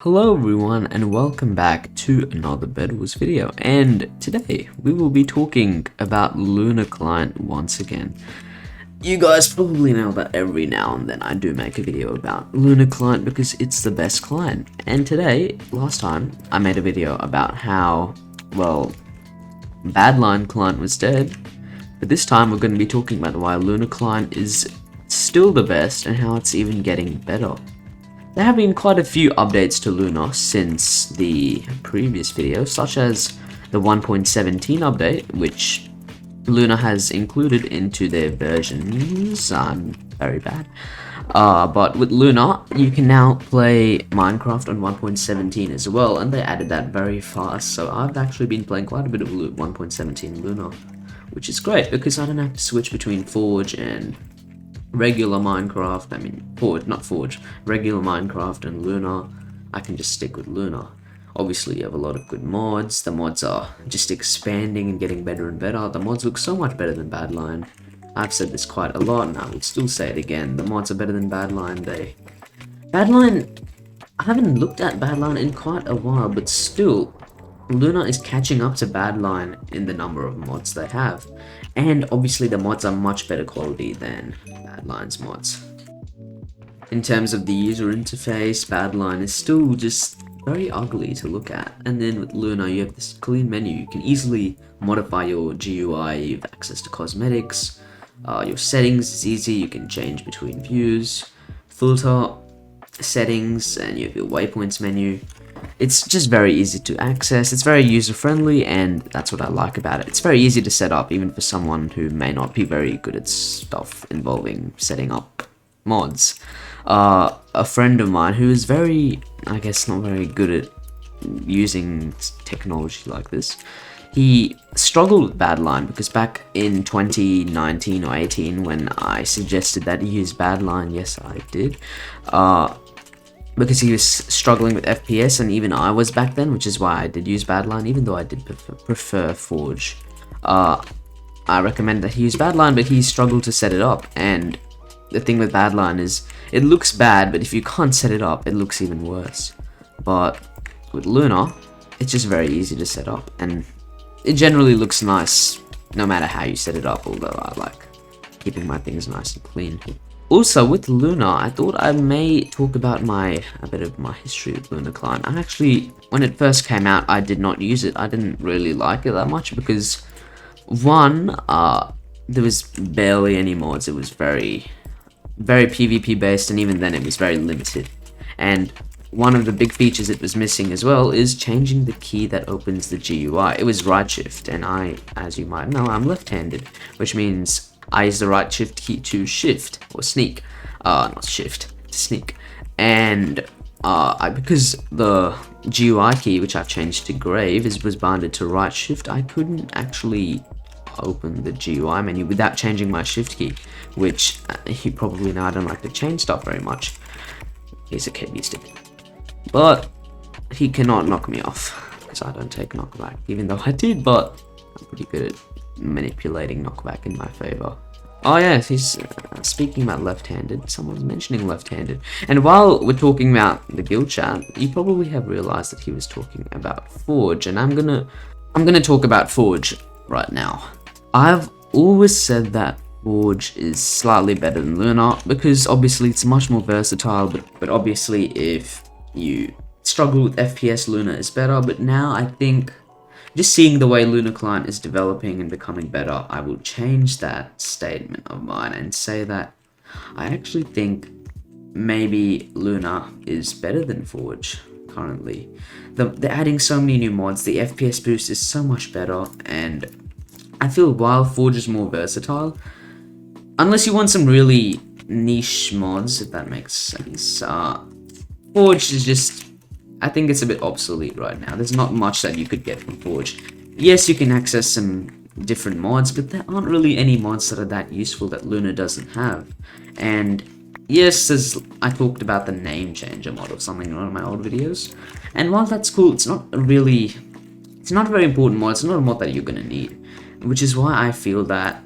Hello everyone and welcome back to another Bedwars video, and today we will be talking about Luna Client once again. You guys probably know that every now and then I do make a video about Luna Client because it's the best client, and last time I made a video about how, well, Badline Client was dead, but this time we're going to be talking about why Luna Client is still the best and how it's even getting better. There have been quite a few updates to Luna since the previous video, such as the 1.17 update, which Luna has included into their versions. I'm very bad. But with Luna, you can now play Minecraft on 1.17 as well, and they added that very fast, so I've actually been playing quite a bit of 1.17 Luna, which is great because I don't have to switch between Forge and regular Minecraft. Regular Minecraft and Luna. I can just stick with Luna. Obviously you have a lot of good mods. The mods are just expanding and getting better and better. The mods look so much better than Badline. I've said this quite a lot and I would still say it again. The mods are better than Badline. Badline, I haven't looked at Badline in quite a while, but still Luna is catching up to Badline in the number of mods they have. And obviously the mods are much better quality than Badline's mods. In terms of the user interface, Badline is still just very ugly to look at. And then with Luna you have this clean menu. You can easily modify your GUI, you have access to cosmetics, your settings is easy, you can change between views, filter, settings, and you have your waypoints menu. It's just very easy to access, it's very user-friendly, and that's what I like about it. It's very easy to set up, even for someone who may not be very good at stuff involving setting up mods. A friend of mine who is very, I guess, not very good at using technology like this, he struggled with Badline because back in 2019 or 18 when I suggested that he use Badline, yes I did, because he was struggling with FPS, and even I was back then, which is why I did use Badline, even though I did prefer Forge. I recommend that he use Badline, but he struggled to set it up, and the thing with Badline is, it looks bad, but if you can't set it up, it looks even worse. But with Luna, it's just very easy to set up, and it generally looks nice, no matter how you set it up, although I like keeping my things nice and clean. Also, with Luna, I thought I may talk about a bit of my history with Luna Client. I actually, when it first came out, I did not use it. I didn't really like it that much because, one, there was barely any mods. It was very PvP based, and even then it was very limited. And one of the big features it was missing as well is changing the key that opens the GUI. It was right shift, and I, as you might know, I'm left-handed, which means I use the right shift key to shift or sneak, not shift, to sneak. And because the GUI key, which I've changed to Grave, was binded to right shift, I couldn't actually open the GUI menu without changing my shift key, which you probably know I don't like to change stuff very much. He's a kid, used to. But he cannot knock me off because I don't take knockback, even though I did, but I'm pretty good at manipulating knockback in my favor. Oh yes, he's speaking about left-handed. Someone's mentioning left-handed, and while we're talking about the guild chat, you probably have realized that he was talking about Forge, and I'm gonna talk about Forge right now. I've always said that Forge is slightly better than Luna because obviously it's much more versatile, but obviously if you struggle with FPS, Luna is better. But now I think, just seeing the way Luna Client is developing and becoming better, I will change that statement of mine and say that I actually think maybe Luna is better than Forge currently. They're adding so many new mods, the FPS boost is so much better, and I feel while Forge is more versatile, unless you want some really niche mods, if that makes sense, Forge is just, I think it's a bit obsolete right now. There's not much that you could get from Forge. Yes, you can access some different mods, but there aren't really any mods that are that useful that Luna doesn't have. And yes, as I talked about the name changer mod or something in one of my old videos, and while that's cool, it's not a very important mod. It's not a mod that you're gonna need, which is why I feel that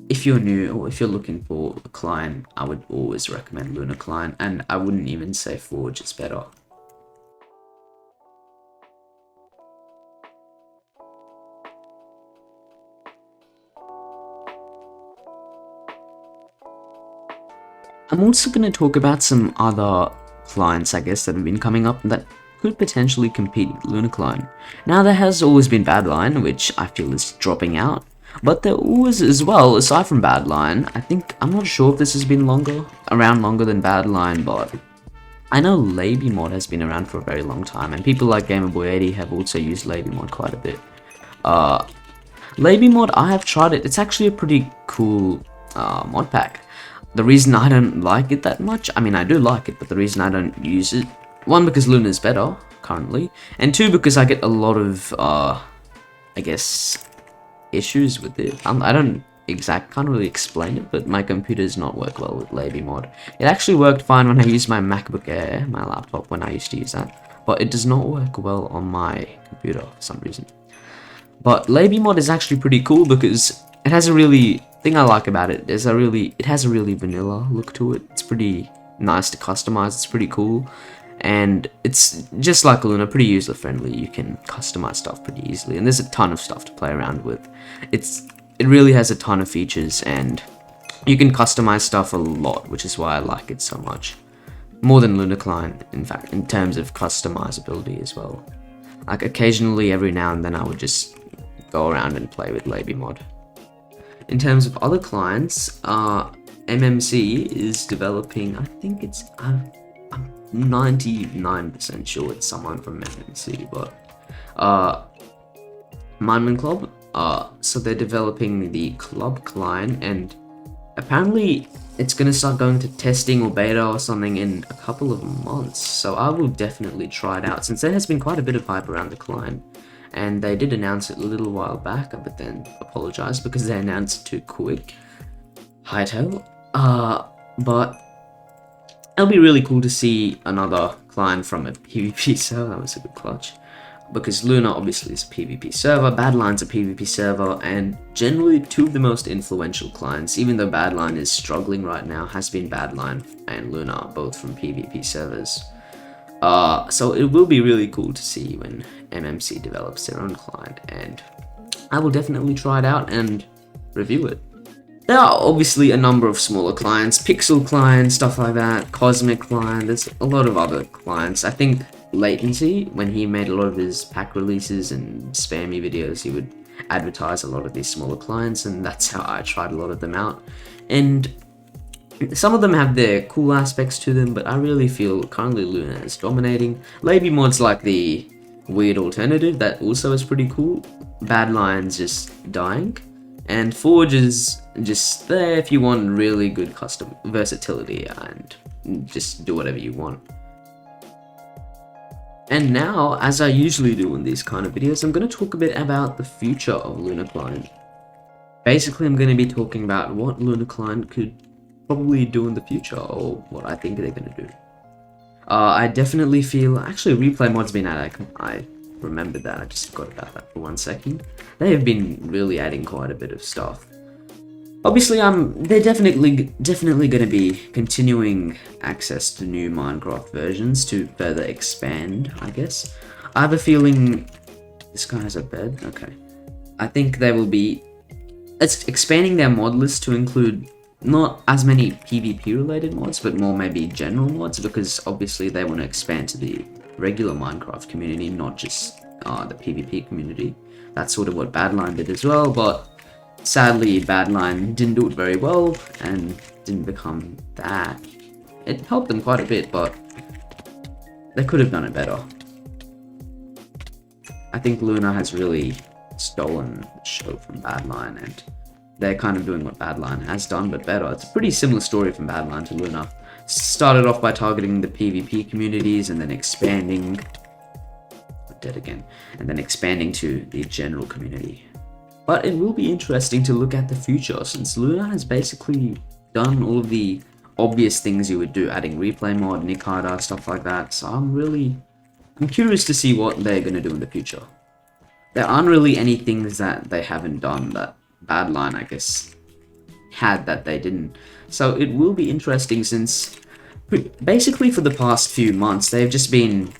if you're new or if you're looking for a client, I would always recommend Luna Client, and I wouldn't even say Forge is better. I'm also going to talk about some other clients, I guess, that have been coming up that could potentially compete with LunaClient. Now, there has always been Badlion, which I feel is dropping out. But there was as well, aside from Badlion, I'm not sure if this has been around longer than Badlion, but I know LabyMod has been around for a very long time, and people like GamerBoy80 have also used LabyMod quite a bit. LabyMod, I have tried it. It's actually a pretty cool mod pack. The reason I don't like it that much, I mean, I do like it, but the reason I don't use it, one, because Luna is better currently, and two, because I get a lot of, I guess, issues with it. Can't really explain it, but my computer does not work well with LabyMod. It actually worked fine when I used my MacBook Air, my laptop, when I used to use that, but it does not work well on my computer for some reason. But LabyMod is actually pretty cool because it has a really thing I like about it. It has a really vanilla look to it. It's pretty nice to customize. It's pretty cool, and it's just like Luna, pretty user friendly. You can customize stuff pretty easily, and there's a ton of stuff to play around with. It really has a ton of features, and you can customize stuff a lot, which is why I like it so much. More than LunaClient, in fact, in terms of customizability as well. Like occasionally, every now and then, I would just go around and play with LabyMod. In terms of other clients, MMC is developing, I'm 99% sure it's someone from MMC, but Mindman Club, so they're developing the club client, and apparently it's going to start going to testing or beta or something in a couple of months, so I will definitely try it out, since there has been quite a bit of hype around the client. And they did announce it a little while back, but then apologized because they announced it too quick. Hightail. But it'll be really cool to see another client from a PvP server. That was a good clutch. Because Luna obviously is a PvP server, Badlion's a PvP server, and generally two of the most influential clients, even though Badlion is struggling right now, has been Badlion and Luna, both from PvP servers. So it will be really cool to see when MMC develops their own client, and I will definitely try it out and review it. There are obviously a number of smaller clients, Pixel client, stuff like that, Cosmic client, there's a lot of other clients. I think Latency, when he made a lot of his pack releases and spammy videos, he would advertise a lot of these smaller clients, and that's how I tried a lot of them out. And some of them have their cool aspects to them, but I really feel currently Luna is dominating. LabyMod's like the weird alternative that also is pretty cool. Badlion's just dying. And Forge is just there if you want really good custom versatility and just do whatever you want. And now, as I usually do in these kind of videos, I'm going to talk a bit about the future of LunaClient. Basically, I'm going to be talking about what LunaClient could probably do in the future, or what I think they're going to do. I definitely feel, actually Replay Mod's been I remembered that, I just forgot about that for 1 second. They have been really adding quite a bit of stuff. Obviously, they're definitely going to be continuing access to new Minecraft versions to further expand, I guess. I have a feeling, this guy has a bed, okay. I think they will be expanding their mod list to include not as many PvP related mods, but more maybe general mods, because obviously they want to expand to the regular Minecraft community, not just the PvP community. That's sort of what Badlion did as well, but sadly Badlion didn't do it very well and didn't become that. It helped them quite a bit, but they could have done it better. I think Luna has really stolen the show from Badlion, and they're kind of doing what Badlion has done, but better. It's a pretty similar story from Badlion to Luna. Started off by targeting the PvP communities, and then expanding... dead again. And then expanding to the general community. But it will be interesting to look at the future, since Luna has basically done all of the obvious things you would do, adding Replay Mod, Nick Harder, stuff like that. So I'm curious to see what they're going to do in the future. There aren't really any things that they haven't done that Badlion, I guess, had that they didn't. So it will be interesting, since basically for the past few months they've just been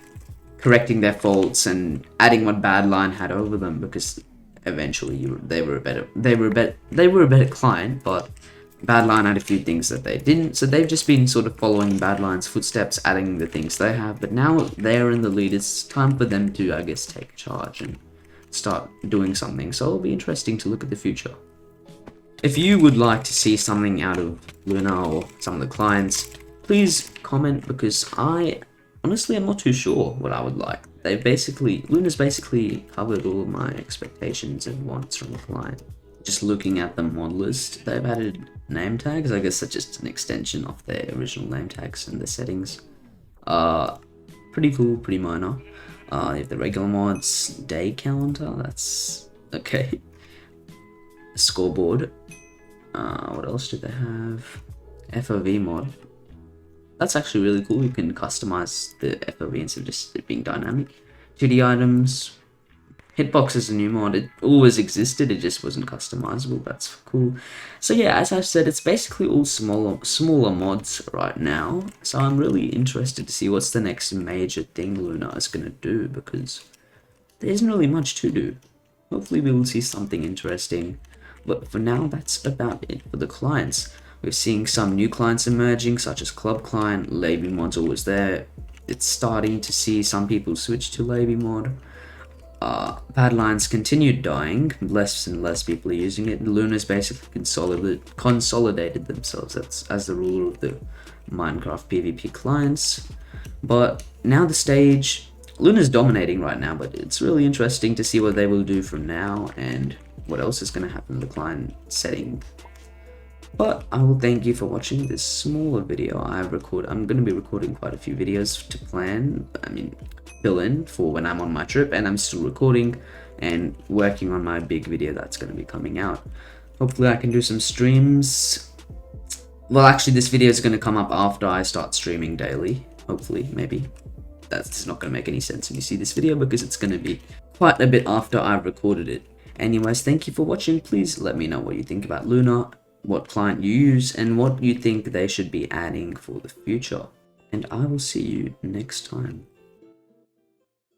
correcting their faults and adding what Badlion had over them, because eventually they were a better client, but Badline had a few things that they didn't, so they've just been sort of following Badline's footsteps, adding the things they have, but now they're in the lead. It's time for them to, I guess, take charge and start doing something, so it'll be interesting to look at the future. If you would like to see something out of Luna or some of the clients, please comment, because I honestly am not too sure what I would like. Luna's basically covered all of my expectations and wants from the client. Just looking at the mod list, they've added name tags. I guess that's just an extension of their original name tags and the settings. Pretty cool, pretty minor. You have the regular mods, day counter, that's okay. Scoreboard. What else do they have? FOV mod. That's actually really cool. You can customize the FOV instead of just it being dynamic. 2D items. Hitbox is a new mod. It always existed, it just wasn't customizable. That's cool. So yeah, as I've said, it's basically all smaller mods right now. So I'm really interested to see what's the next major thing Luna is going to do, because there isn't really much to do. Hopefully we will see something interesting. But for now, that's about it for the clients. We're seeing some new clients emerging, such as Club Client. Labie mod's always there. It's starting to see some people switch to Labie mod. Badlines continued dying, less and less people are using it. Luna's basically consolidated themselves as the ruler of the Minecraft PvP clients. But now the stage, Luna's dominating right now, but it's really interesting to see what they will do from now and what else is going to happen in the client setting. But I will thank you for watching this smaller video. I'm going to be recording quite a few videos to fill in for when I'm on my trip, and I'm still recording and working on my big video that's going to be coming out. Hopefully I can do some streams. Well, actually this video is going to come up after I start streaming daily. Hopefully, maybe. That's not going to make any sense when you see this video, because it's going to be quite a bit after I've recorded it. Anyways, thank you for watching. Please let me know what you think about Luna, what client you use, and what you think they should be adding for the future. And I will see you next time.